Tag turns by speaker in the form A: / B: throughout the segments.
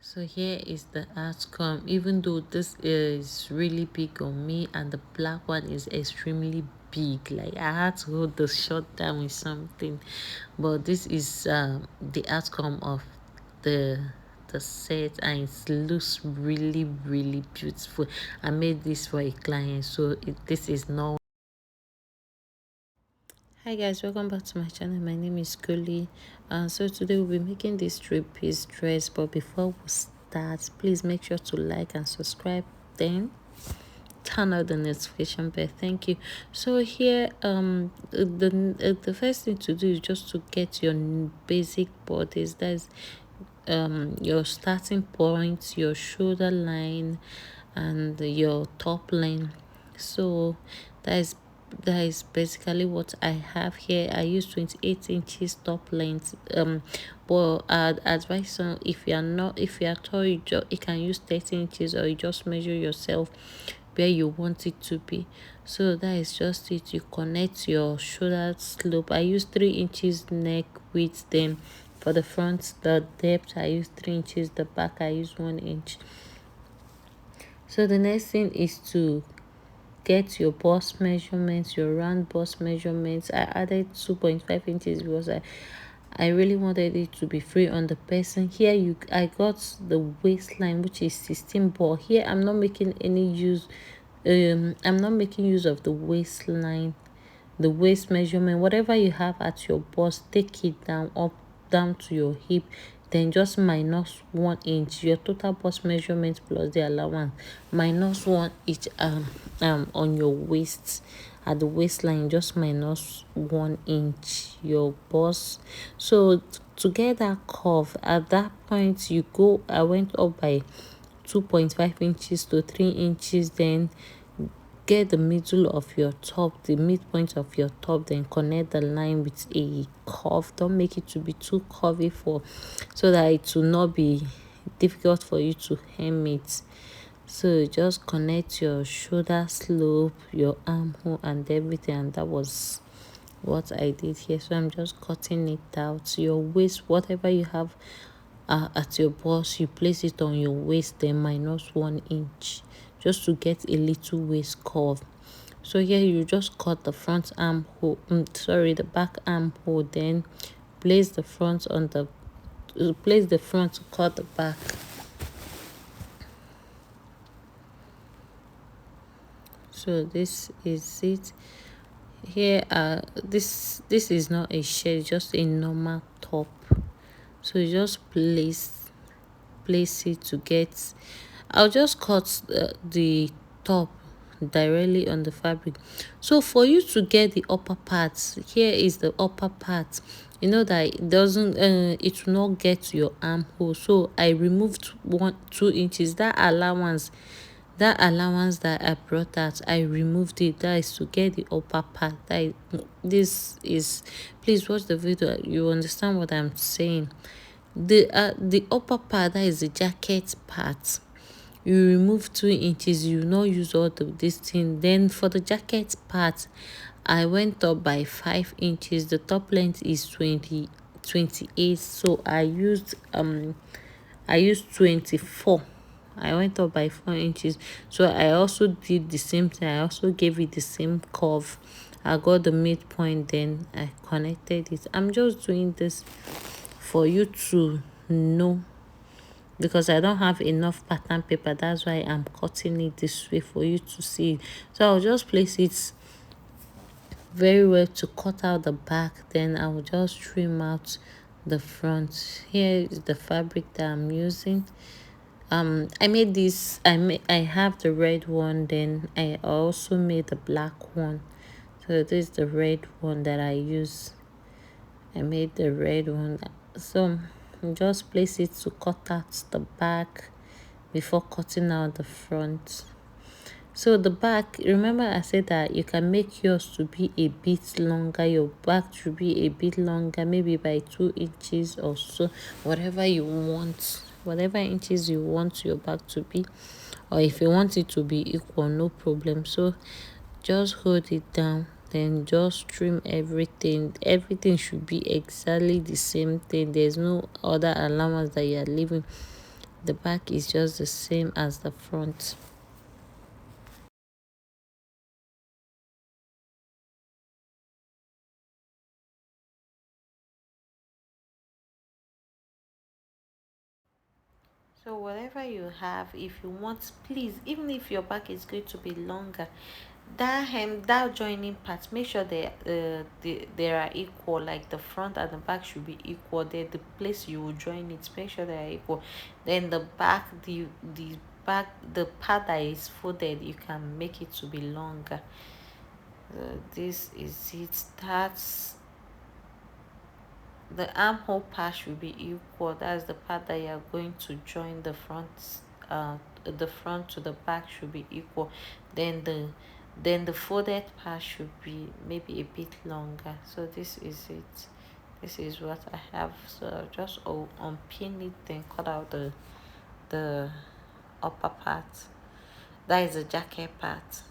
A: So here is the outcome. Even though this is really big on me and the black one is extremely big, like I had to hold the short down with something, but this is the outcome of the set, and it looks really beautiful. I made this for a client, so this is not. Hi guys, welcome back to my channel. My name is Kuli. So today we'll be making this three-piece dress, but before we start, please make sure to like and subscribe, then turn on the notification bell. Thank you. So here the first thing to do is just to get your basic bodies. That's your starting point, your shoulder line, and your top line. So that is basically what I have here. I use 28 inches top length, but I'd advise some, if you are tall, you can use 30 inches, or you just measure yourself where you want it to be. So that is just it. You connect your shoulder slope. I use 3 inches neck width, then for the front, the depth I use 3 inches, the back I use 1 inch. So the next thing is to get your bust measurements, your round bust measurements. I added 2.5 inches because I really wanted it to be free on the person. Here I got the waistline, which is 16, but here I'm not making any use. I'm not making use of the waistline, the waist measurement. Whatever you have at your bust, take it down to your hip, then just minus 1 inch, your total bust measurement plus the allowance, minus 1 inch on your waist. At the waistline, just minus 1 inch your bust. So to get that curve, at that point I went up by 2.5 inches to 3 inches, then get the middle of your top, the midpoint of your top, then connect the line with a curve. Don't make it to be too curvy, so that it will not be difficult for you to hem it. So just connect your shoulder slope, your armhole, and everything, and that was what I did here. So I'm just cutting it out. Your waist, whatever you have at your bust, you place it on your waist, then minus 1 inch, just to get a little waist curve. So here you just cut the front armhole, the back armhole, then place the front on the place the front to cut the back. So this is it. Here this is not a shirt, just a normal top. So you just place it to get. I'll just cut the top directly on the fabric. So for you to get the upper part, here is the upper part. You know that it will not get to your armhole. So I removed 2 inches. That allowance that I brought out, I removed it. That is to get the upper part. This is, please watch the video, you understand what I'm saying. The upper part, that is the jacket part, you remove 2 inches. You not use all this thing. Then for the jacket part, I went up by 5 inches. The top length is 28, so I used 24. I went up by 4 inches. So I also did the same thing. I also gave it the same curve. I got the midpoint, then I connected it. I'm just doing this for you to know, because I don't have enough pattern paper. That's why I'm cutting it this way for you to see. So I'll just place it very well to cut out the back, then I will just trim out the front. Here is the fabric that I'm using. I made this. I have the red one, then I also made the black one. So this is the red one that I use. I made the red one. So just place it to cut out the back before cutting out the front. So the back, remember I said that you can make yours to be a bit longer. Your back should be a bit longer, maybe by 2 inches or so, whatever you want, whatever inches you want your back to be, or if you want it to be equal, no problem. So just hold it down, then just trim everything should be exactly the same thing. There's no other allowance that you are leaving. the back is just the same as the front. So whatever you have, if you want, please, even if your back is going to be longer, that hem, that joining part, make sure they are equal. Like the front and the back should be equal. The place you will join it, make sure they are equal. Then the back, the back, the part that is folded, you can make it to be longer. This is it. That's the armhole part should be equal. That's the part that you are going to join the front to the back should be equal. Then the folded part should be maybe a bit longer. So this is it. This is what I have. So I'll just unpin it, then cut out the upper part. That is the jacket part.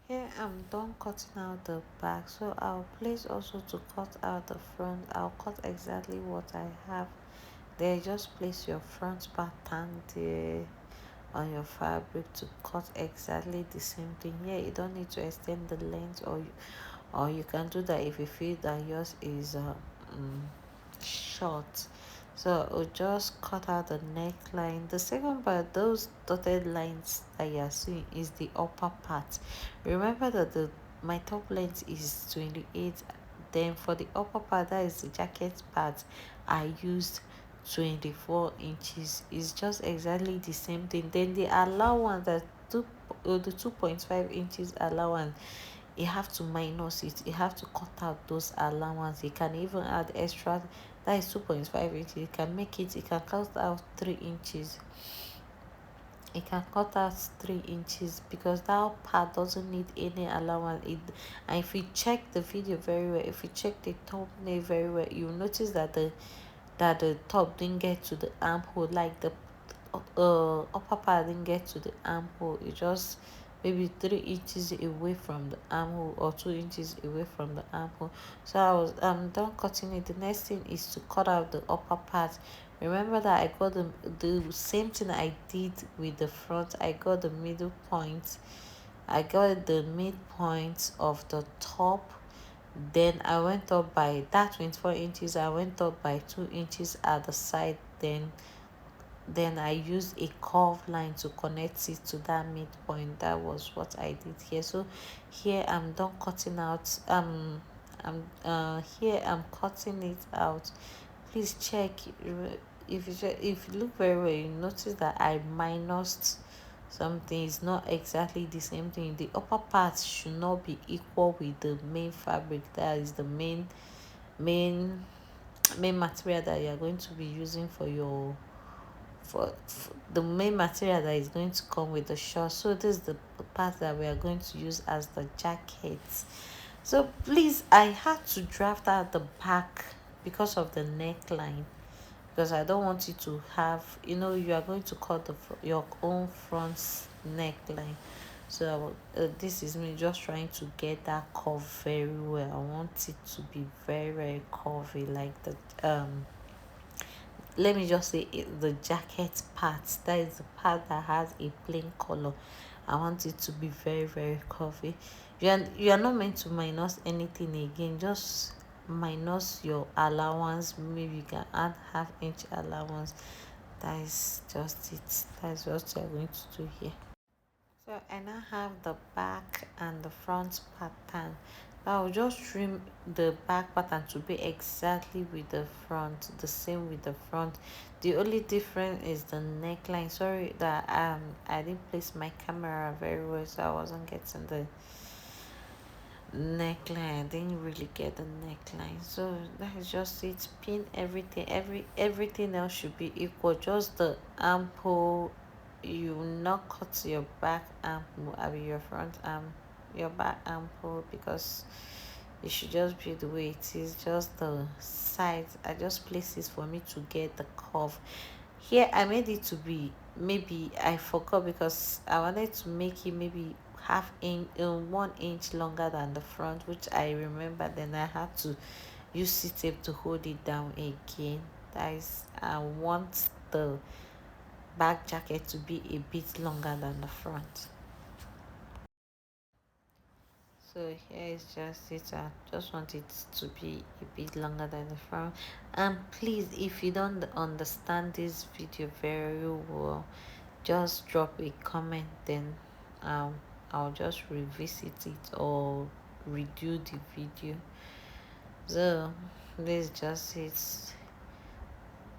A: Here I'm done cutting out the back, so I'll place also to cut out the front. I'll cut exactly what I have there. Just place your front pattern there on your fabric to cut exactly the same thing. Here you don't need to extend the length, or you can do that if you feel that yours is short. So I'll just cut out the neckline. The second part, those dotted lines that you are seeing, is the upper part. Remember that the my top length is 28. Then for the upper part, that is the jacket part, I used 24 inches. It's just exactly the same thing. Then the allowance, the 2.5 inches allowance, you have to minus it. You have to cut out those allowance. You can even add extra. That is 2.5 inches. You can make it. You can cut out 3 inches. You can cut out 3 inches because that part doesn't need any allowance. And if you check the video very well, if you check the thumbnail very well, you'll notice that the top didn't get to the armhole. Like the upper part didn't get to the armhole. It just maybe 3 inches away from the armhole, or 2 inches away from the armhole. So I'm done cutting it. The next thing is to cut out the upper part. Remember that I got the same thing I did with the front. I got the middle point. I got the midpoint of the top. Then I went up by that 24 inches. I went up by 2 inches at the side. Then I used a curved line to connect it to that midpoint. That was what I did here. So here I'm done cutting out. Here I'm cutting it out. Please check. If you look very well, you notice that I minused something. It's not exactly the same thing. The upper part should not be equal with the main fabric. That is the main main material that you are going to be using for the main material that is going to come with the short. So this is the part that we are going to use as the jacket. So please, I had to draft out the back because of the neckline, because I don't want you to have, you are going to cut your own front neckline. So this is me just trying to get that curve very well. I want it to be very, very curvy, like the let me just say the jacket part, that is the part that has a plain color. I want it to be very, very curvy. You are not meant to minus anything again. Just minus your allowance. Maybe you can add half-inch allowance. That is just it. That is what you are going to do here. So I now have the back and the front pattern. I'll just trim the back pattern to be exactly with the front, the same with the front. The only difference is the neckline. Sorry that I didn't place my camera very well, so I wasn't getting the neckline. I didn't really get the neckline. So that is just it. Pin everything. Everything else should be equal. Just the armhole, you will not cut your back armhole, I mean your front arm, your back armhole, because it should just be the way it is. Just the sides, I just place it for me to get the curve. Here I made it to be maybe I forgot because I wanted to make it maybe half inch 1 inch longer than the front, which I remember. Then I had to use C-tape to hold it down again. That is, I want the back jacket to be a bit longer than the front. So here is just it. I just want it to be a bit longer than the front. And please, if you don't understand this video very well, just drop a comment, then I'll just revisit it or redo the video. So this is just it.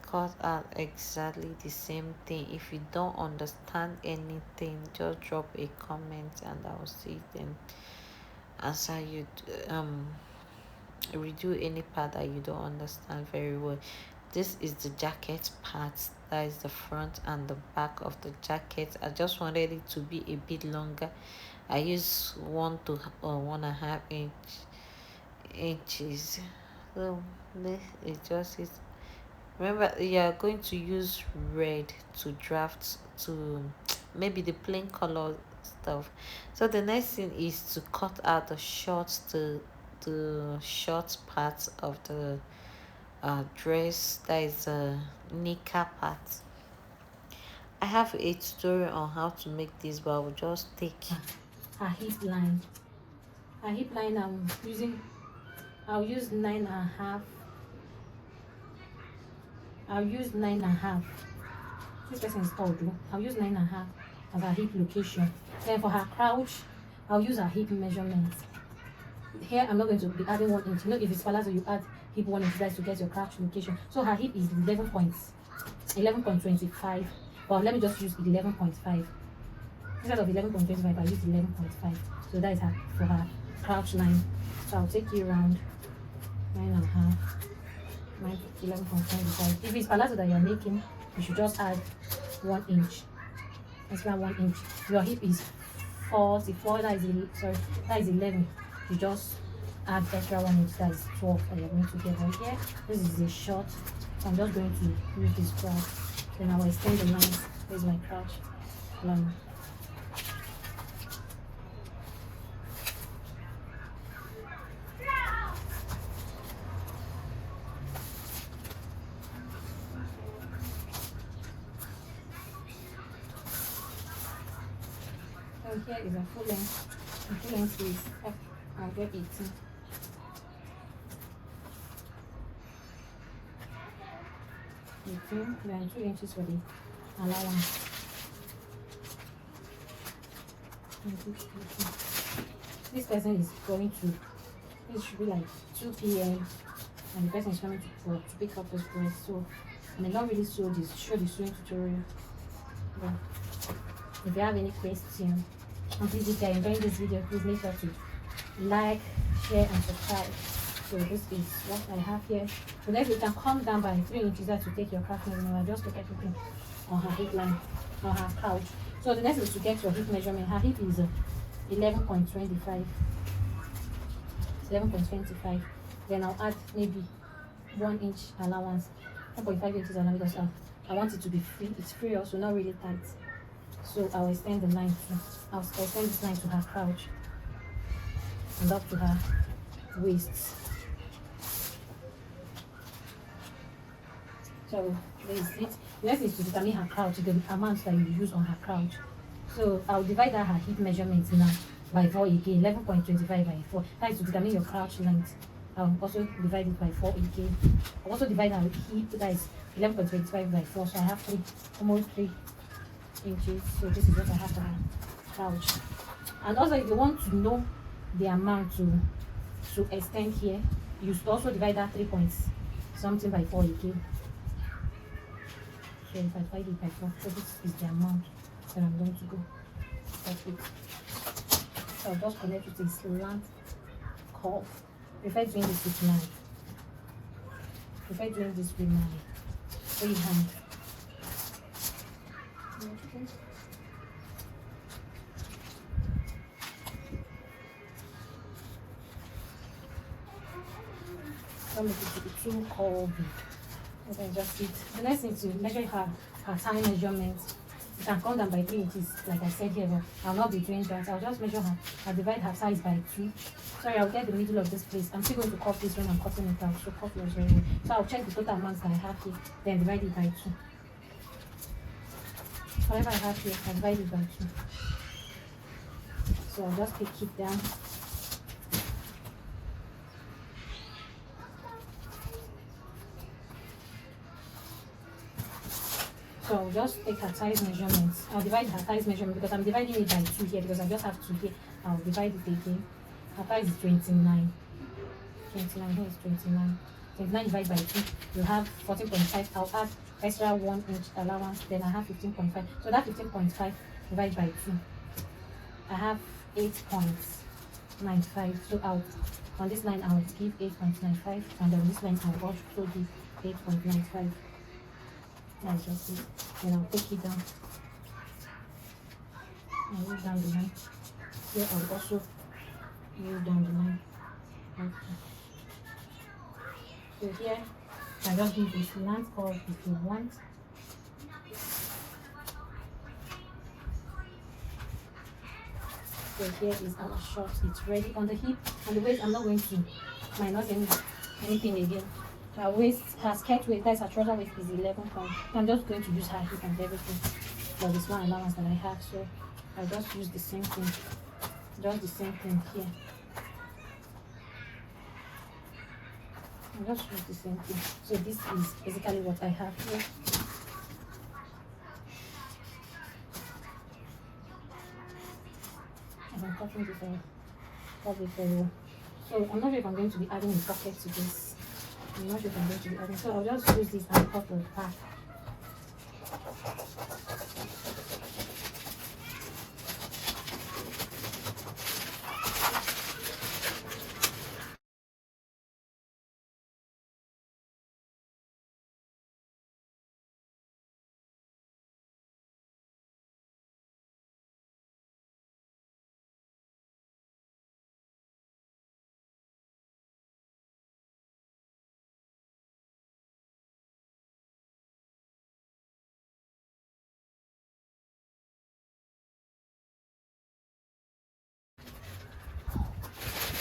A: Cut out exactly the same thing. If you don't understand anything, just drop a comment and I'll see it and answer you. Redo any part that you don't understand very well. This is the jacket part, that is the front and the back of the jacket. I just wanted it to be a bit longer. I use 1 to 1.5 inches. So this is just it. Remember, you are going to use red to draft to maybe the plain color stuff. So the next thing is to cut out the short part of the dress, that is a knicker part. I have a tutorial on how to make this, but I will just take
B: her hip line. Her hip line I'll use 9.5. I'll use 9.5. This person is tall though. I'll use 9.5 as her hip location. Then for her crouch, I'll use her hip measurement. Here I'm not going to be adding 1 inch. You know, if it's palazzo, you add hip 1 inch to get your crouch location. So her hip is 11.25. Well, let me just use 11.5. Instead of 11.25, I use 11.5. So that is her for her crouch line. So I'll take you around 9.5, 11.25. If it's palazzo that you're making, you should just add 1 inch. Extra 1 inch. Your hip is 44. That is 11. You just add extra 1 inch. That is 12 that you're going to get right here. This is a short. So I'm just going to use this crouch. Then I will extend the line. Here's my crouch line. So here is a full length. The full length is up. I'll get 18. 18, then 2 inches for the allowance. This person is going to, it should be like 2 p.m. and the person is coming to pick up his breast. So I may not really show the sewing tutorial. But if you have any question, and please, if you are enjoying this video, please make sure to like, share and subscribe. So this is what I have here. So next you can come down by 3 inches to take your craft measurement. I just look at everything on her hip line, on her couch. So the next is to get your hip measurement. Her hip is 11.25. 11.25. Then I'll add maybe 1 inch allowance, 1.5 inches allowance, because I want it to be free. It's free also, not really tight. So I'll extend the line to, I'll extend this line to her crouch and up to her waist. So there is it. The next is to determine her crouch, the amount that you use on her crouch. So I'll divide her hip measurements now by 4 again, 11.25 by 4. That is to determine your crouch length. I'll also divide it by 4 again. I'll also divide her hip, that is 11.25 by 4. So I have almost 3 inches. So this is what I have for her crouch. And also, if you want to know the amount to extend here, you should also divide that 3 points something by 4 again. So if I divide it by 4, so this is the amount that I'm going to go. That's it. So I'll just connect with a slant curve. Prefer doing this with my free hand. Don't make it to be too curvy. Okay, just it. The next thing to measure her thigh measurement. You can come down by 3 inches, like I said here, but I'll not be doing that. I'll just measure her. I'll divide her size by 2. Sorry, I'll get the middle of this place. I'm still going to cut this when I'm cutting it out, so cut yours very well. So I'll check the total amount that I have here, then divide it by 2. Whatever I have here, I'll divide it by 2. So I'll just take it down. So I'll just take her thighs measurements. I'll divide her thighs measurement because I'm dividing it by 2 here because I just have 2 here. I'll divide it again. Her thighs is 29. 29 here is 29. 29 divided by 2. You have 14.5. I'll add extra 1 inch allowance. Then I have 15.5. So that 15.5 divided by 2. I have 8.95. So I'll on this line I'll give 8.95, and on this line I'll also give 8.95. That's just it. Then I'll take it down. I'll roll down the line. Here I'll also roll down the line. Okay. So here I just give this slant curve if you want. So here is our short. It's ready on the hip and the waist. I'm not going to minus anything again. Her waist, her skirt waist, that's her trouser waist is 11 pounds. I'm just going to use her hip and everything. But this one allowance that I have, so I'll just use the same thing. Just the same thing here. I'll just use the same thing. So this is basically what I have here. As I'm cutting this off, probably for you. So I'm not sure if I'm going to be adding a pocket to this. I'm not sure if I'm going to be adding. So I'll just use this and cut the back.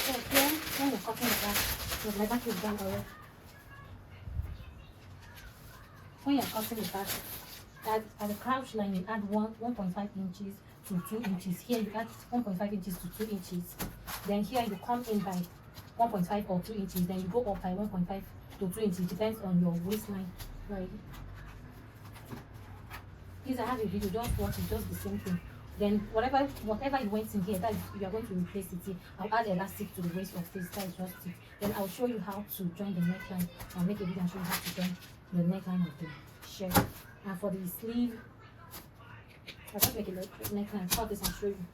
B: So here, when you're cutting the back, my back is done already. When you're cutting the back, at the crouch line, you add 1.5 inches to 2 inches. Here, you add 1.5 inches to 2 inches. Then here, you come in by 1.5 or 2 inches. Then you go up by 1.5 to 2 inches. Depends on your waistline. Right. Please, I have a video. Just watch it. Just the same thing. Then whatever it went in here, that you are going to replace it here. I'll add elastic to the waist of this. That is just it. Then I'll show you how to join the neckline. I'll make a video and show you how to join the neckline of the shirt. And for the sleeve, I'll just make a neckline. Cut this and show you.